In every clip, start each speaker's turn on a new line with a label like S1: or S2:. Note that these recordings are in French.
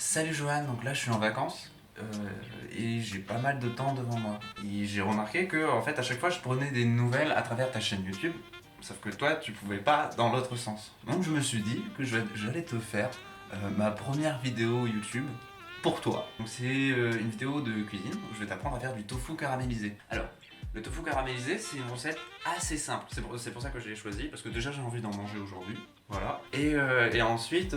S1: Salut Johan, donc là je suis en vacances et j'ai pas mal de temps devant moi. Et j'ai remarqué que en fait à chaque fois je prenais des nouvelles à travers ta chaîne YouTube, sauf que toi tu pouvais pas dans l'autre sens. Donc je me suis dit que j'allais te faire ma première vidéo YouTube pour toi. Donc c'est une vidéo de cuisine où je vais t'apprendre à faire du tofu caramélisé. Alors, le tofu caramélisé c'est une recette assez simple, c'est pour ça que je l'ai choisi, parce que déjà j'ai envie d'en manger aujourd'hui. Voilà. Et ensuite,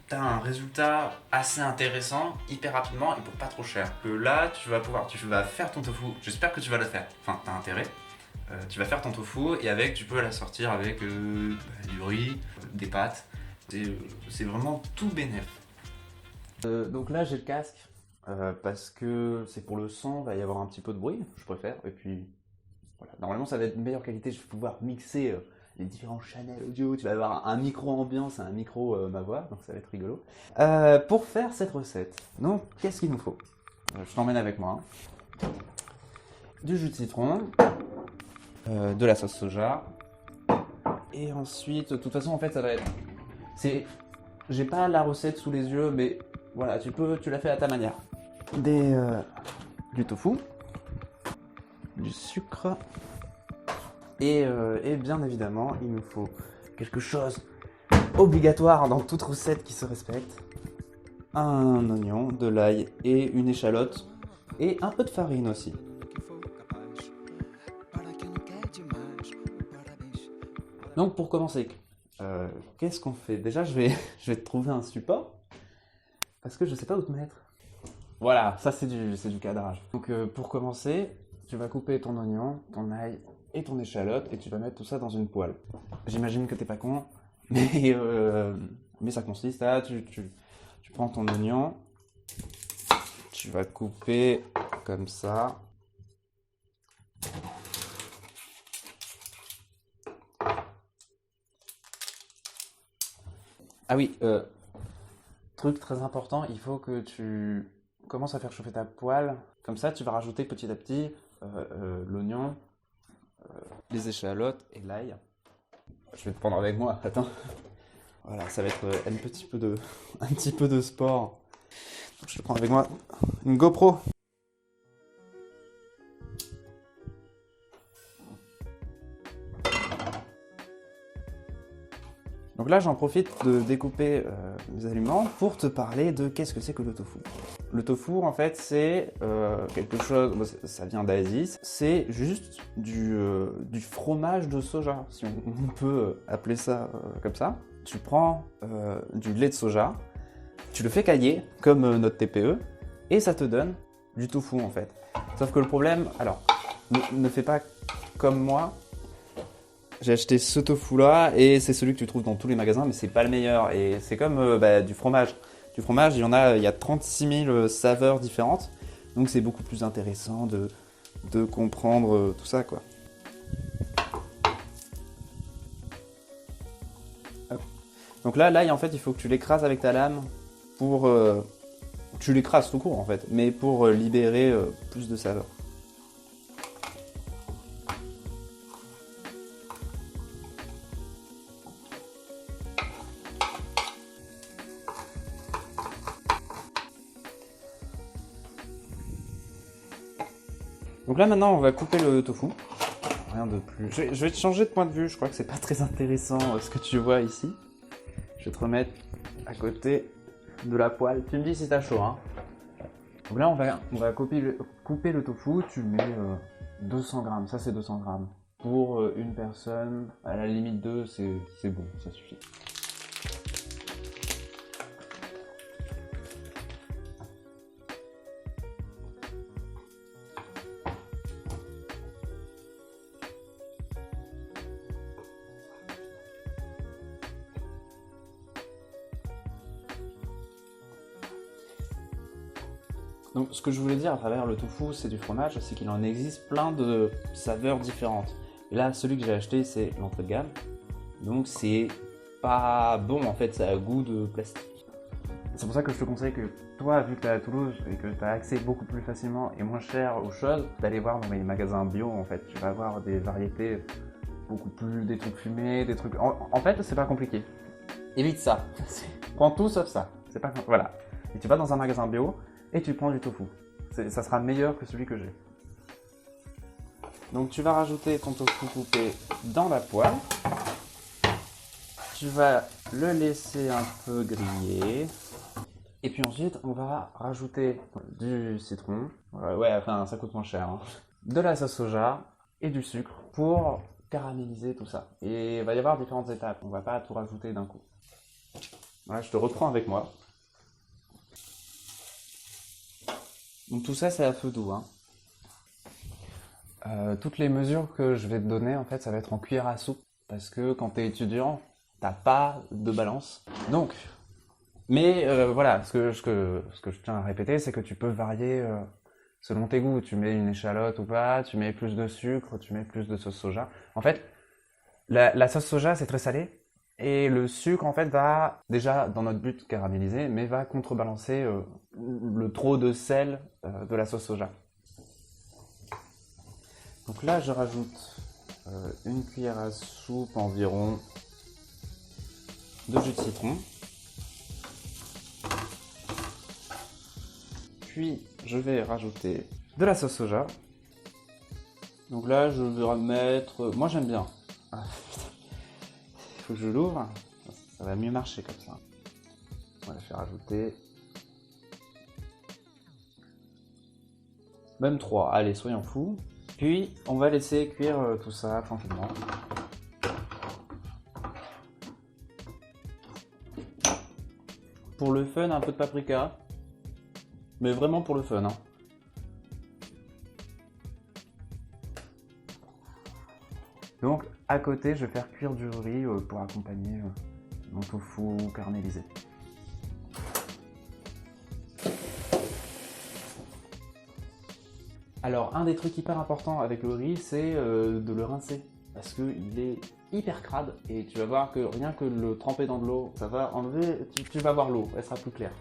S1: t'as un résultat assez intéressant, hyper rapidement et pour pas trop cher. Que là, tu vas faire ton tofu. J'espère que tu vas le faire. Enfin, t'as intérêt. Tu vas faire ton tofu et avec, tu peux la sortir avec du riz, des pâtes. C'est vraiment tout bénef. Donc là, j'ai le casque parce que c'est pour le son, il va y avoir un petit peu de bruit, je préfère. Et puis, voilà. Normalement, ça va être de meilleure qualité. Je vais pouvoir mixer les différents channels audio. Tu vas avoir un micro ambiance et un micro ma voix, donc ça va être rigolo. Pour faire cette recette, donc qu'est-ce qu'il nous faut? Je t'emmène avec moi. Du jus de citron, de la sauce soja, et ensuite, de toute façon, en fait, ça va être. J'ai pas la recette sous les yeux, mais voilà, tu la fais à ta manière. Du tofu, du sucre. Et bien évidemment, il nous faut quelque chose obligatoire dans toute recette qui se respecte. Un oignon, de l'ail et une échalote. Et un peu de farine aussi. Donc pour commencer, qu'est-ce qu'on fait? Déjà, je vais te trouver un support. Parce que je sais pas où te mettre. Voilà, ça c'est du cadrage. Donc pour commencer, tu vas couper ton oignon, ton ail et ton échalote et tu vas mettre tout ça dans une poêle. J'imagine que t'es pas con, mais ça consiste à tu prends ton oignon, tu vas couper comme ça. Ah oui, truc très important, il faut que tu commences à faire chauffer ta poêle. Comme ça, tu vas rajouter petit à petit l'oignon, les échalotes et l'ail. Je vais te prendre avec moi, attends. Voilà, ça va être un petit peu de sport. Donc, je te prends avec moi une GoPro. Donc là, j'en profite de découper mes aliments pour te parler de qu'est-ce que c'est que le tofu. Le tofu, en fait, c'est quelque chose, bon, ça vient d'Asie, c'est juste du fromage de soja, si on peut appeler ça comme ça. Tu prends du lait de soja, tu le fais cailler, comme notre TPE, et ça te donne du tofu, en fait. Sauf que le problème, alors, ne fais pas comme moi. J'ai acheté ce tofu là et c'est celui que tu trouves dans tous les magasins, mais c'est pas le meilleur. Et c'est comme du fromage. Du fromage, il y a 36 000 saveurs différentes. Donc c'est beaucoup plus intéressant de comprendre tout ça, quoi. Hop. Donc là, l'ail, en fait, il faut que tu l'écrases avec ta lame pour. Tu l'écrases tout court, en fait, mais pour libérer plus de saveurs. Donc là maintenant on va couper le tofu. Rien de plus. Je vais te changer de point de vue, je crois que c'est pas très intéressant ce que tu vois ici. Je vais te remettre à côté de la poêle. Tu me dis si t'as chaud, hein. Donc là on va couper le tofu, tu mets 200 grammes, ça c'est 200 grammes. Pour une personne, à la limite deux, c'est bon, ça suffit. Donc ce que je voulais dire à travers le tofu, c'est du fromage, c'est qu'il en existe plein de saveurs différentes. Et là, celui que j'ai acheté, c'est l'entrée de gamme. Donc c'est pas bon en fait, ça a goût de plastique. C'est pour ça que je te conseille que toi, vu que tu es à Toulouse et que tu as accès beaucoup plus facilement et moins cher aux choses, d'aller voir dans les magasins bio en fait. Tu vas avoir des variétés beaucoup plus, des trucs fumés, des trucs... En fait, c'est pas compliqué. Évite ça. Prends tout sauf ça. C'est pas... Voilà.
S2: Et tu vas dans un magasin bio et tu prends du tofu. Ça sera meilleur que celui que j'ai. Donc tu vas rajouter ton tofu coupé dans la poêle. Tu vas le laisser un peu griller. Et puis ensuite, on va rajouter du citron. Ouais, enfin, ça coûte moins cher. Hein. De la sauce soja et du sucre pour caraméliser tout ça. Et il va y avoir différentes étapes. On va pas tout rajouter d'un coup. Voilà, je te reprends avec moi. Donc tout ça, c'est à feu doux. Hein. Toutes les mesures que je vais te donner, en fait, ça va être en cuillère à soupe. Parce que quand tu es étudiant, t'as pas de balance. Donc, mais voilà, ce que je tiens à répéter, c'est que tu peux varier selon tes goûts. Tu mets une échalote ou pas, tu mets plus de sucre, tu mets plus de sauce soja. En fait, la sauce soja, c'est très salé. Et le sucre, en fait, va, déjà, dans notre but, caraméliser, mais va contrebalancer le trop de sel de la sauce soja. Donc là, je rajoute une cuillère à soupe environ de jus de citron. Puis, je vais rajouter de la sauce soja. Donc là, je vais remettre... Moi, j'aime bien. Ah, il faut que je l'ouvre. Ça va mieux marcher comme ça. On va la faire rajouter. Même 3. Allez, soyons fous. Puis, on va laisser cuire tout ça tranquillement. Pour le fun, un peu de paprika. Mais vraiment pour le fun. Hein. Donc, à côté, je vais faire cuire du riz pour accompagner mon tofu caramélisé. Alors, un des trucs hyper importants avec le riz, c'est de le rincer. Parce qu'il est hyper crade. Et tu vas voir que rien que le tremper dans de l'eau, ça va enlever... Tu vas voir l'eau, elle sera plus claire.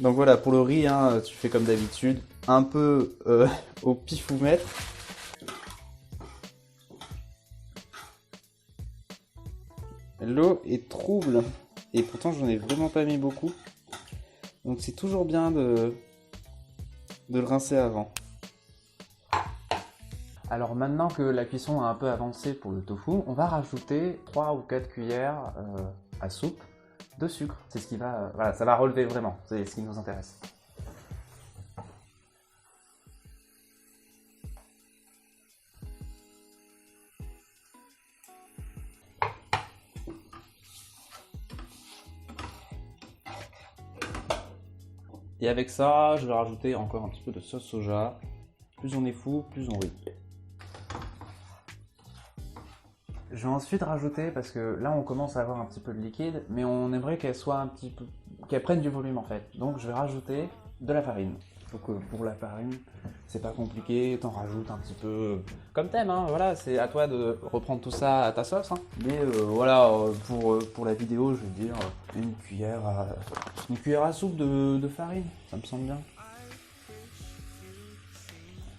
S2: Donc voilà, pour le riz, hein, tu fais comme d'habitude, un peu au pifomètre. L'eau est trouble, et pourtant j'en ai vraiment pas mis beaucoup. Donc c'est toujours bien de le rincer avant. Alors maintenant que la cuisson a un peu avancé pour le tofu, on va rajouter 3 ou 4 cuillères à soupe de sucre. C'est ce qui va, voilà, ça va relever vraiment, c'est ce qui nous intéresse. Et avec ça, je vais rajouter encore un petit peu de sauce soja. Plus on est fou, plus on rit. Je vais ensuite rajouter, parce que là on commence à avoir un petit peu de liquide, mais on aimerait qu'elle soit un petit peu, qu'elle prenne du volume en fait. Donc je vais rajouter de la farine. Donc pour la farine, c'est pas compliqué, t'en rajoutes un petit peu comme t'aimes, hein, voilà, c'est à toi de reprendre tout ça à ta sauce. Hein. Mais voilà, pour la vidéo, je vais dire une cuillère à soupe de farine, ça me semble bien.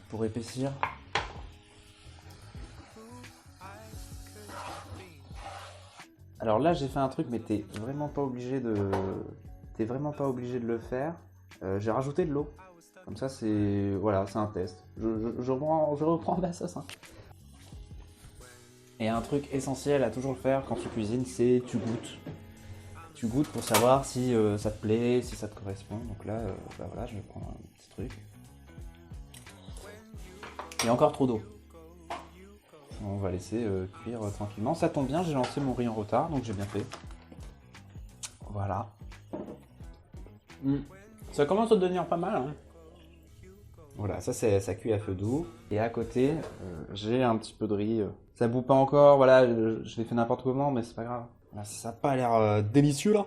S2: Pour épaissir. Alors là, j'ai fait un truc, mais t'es vraiment pas obligé de le faire. J'ai rajouté de l'eau. Comme ça, c'est voilà, c'est un test. Je reprends ma sauce. Hein. Et un truc essentiel à toujours faire quand tu cuisines, c'est tu goûtes. Tu goûtes pour savoir si ça te plaît, si ça te correspond. Donc là, bah voilà, je vais prendre un petit truc. Il y a encore trop d'eau. On va laisser cuire tranquillement. Ça tombe bien, j'ai lancé mon riz en retard, donc j'ai bien fait. Voilà. Ça commence à devenir pas mal. Hein. Voilà, ça cuit à feu doux. Et à côté, j'ai un petit peu de riz. Ça bout pas encore, voilà, je l'ai fait n'importe comment, mais c'est pas grave. Là, ça n'a pas l'air délicieux là.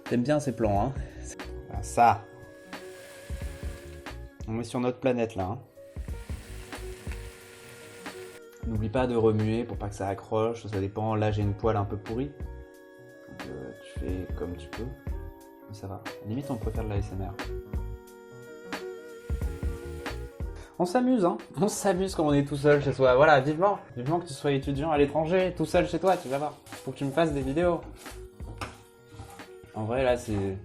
S2: T'aimes bien ces plans, hein? Ah, ça. On est sur notre planète là. Hein. N'oublie pas de remuer pour pas que ça accroche, ça dépend. Là j'ai une poêle un peu pourrie. Tu fais comme tu peux. Mais ça va. Limite, on peut faire de la SMR. On s'amuse, hein. On s'amuse quand on est tout seul chez soi. Voilà, vivement que tu sois étudiant à l'étranger, tout seul chez toi, tu vas voir. Faut que tu me fasses des vidéos. En vrai, là, c'est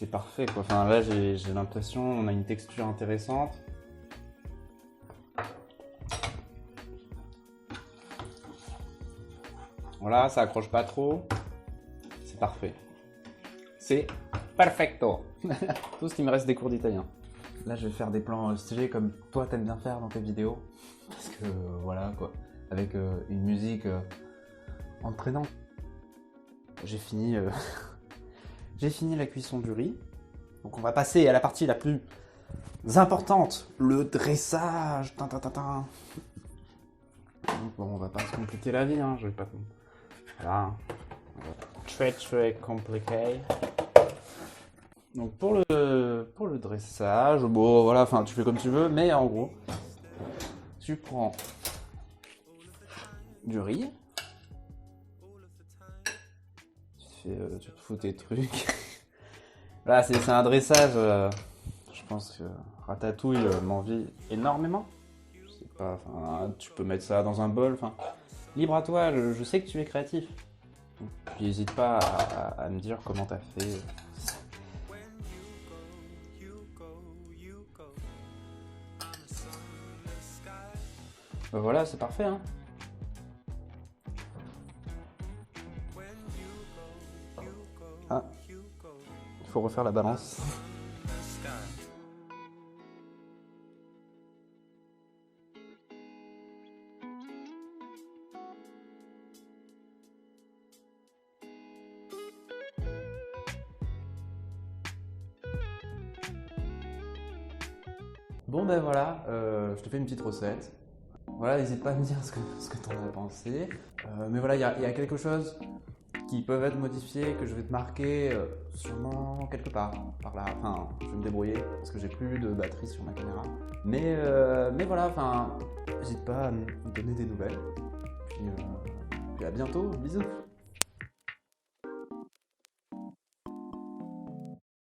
S2: parfait, quoi. Enfin, là, j'ai l'impression, on a une texture intéressante. Voilà, ça accroche pas trop. C'est parfait. C'est perfecto. Tout ce qui me reste des cours d'italien. Là, je vais faire des plans stylés comme toi t'aimes bien faire dans tes vidéos. Parce que voilà quoi. Avec une musique entraînante. J'ai fini, j'ai fini la cuisson du riz. Donc on va passer à la partie la plus importante, le dressage. Tin, tin, tin, tin. Donc, bon, on va pas se compliquer la vie, hein. Je vais pas. Voilà. Très compliqué. Donc pour le dressage, bon voilà, enfin tu fais comme tu veux, mais en gros, tu prends du riz, tu te fous tes trucs. Voilà, c'est un dressage, je pense que Ratatouille m'envie énormément. Je sais pas, enfin, tu peux mettre ça dans un bol, enfin, libre à toi, je sais que tu es créatif. Donc, puis n'hésite pas à me dire comment t'as fait. Voilà, c'est parfait, hein. Ah, il faut refaire la balance. Bon ben voilà, je te fais une petite recette. Voilà, n'hésite pas à me dire ce que t'en as pensé. Mais voilà, il y a quelque chose qui peuvent être modifiés, que je vais te marquer sûrement quelque part, par là. Enfin, je vais me débrouiller parce que j'ai plus de batterie sur ma caméra. Mais voilà, enfin, n'hésite pas à me donner des nouvelles. Puis à bientôt, bisous.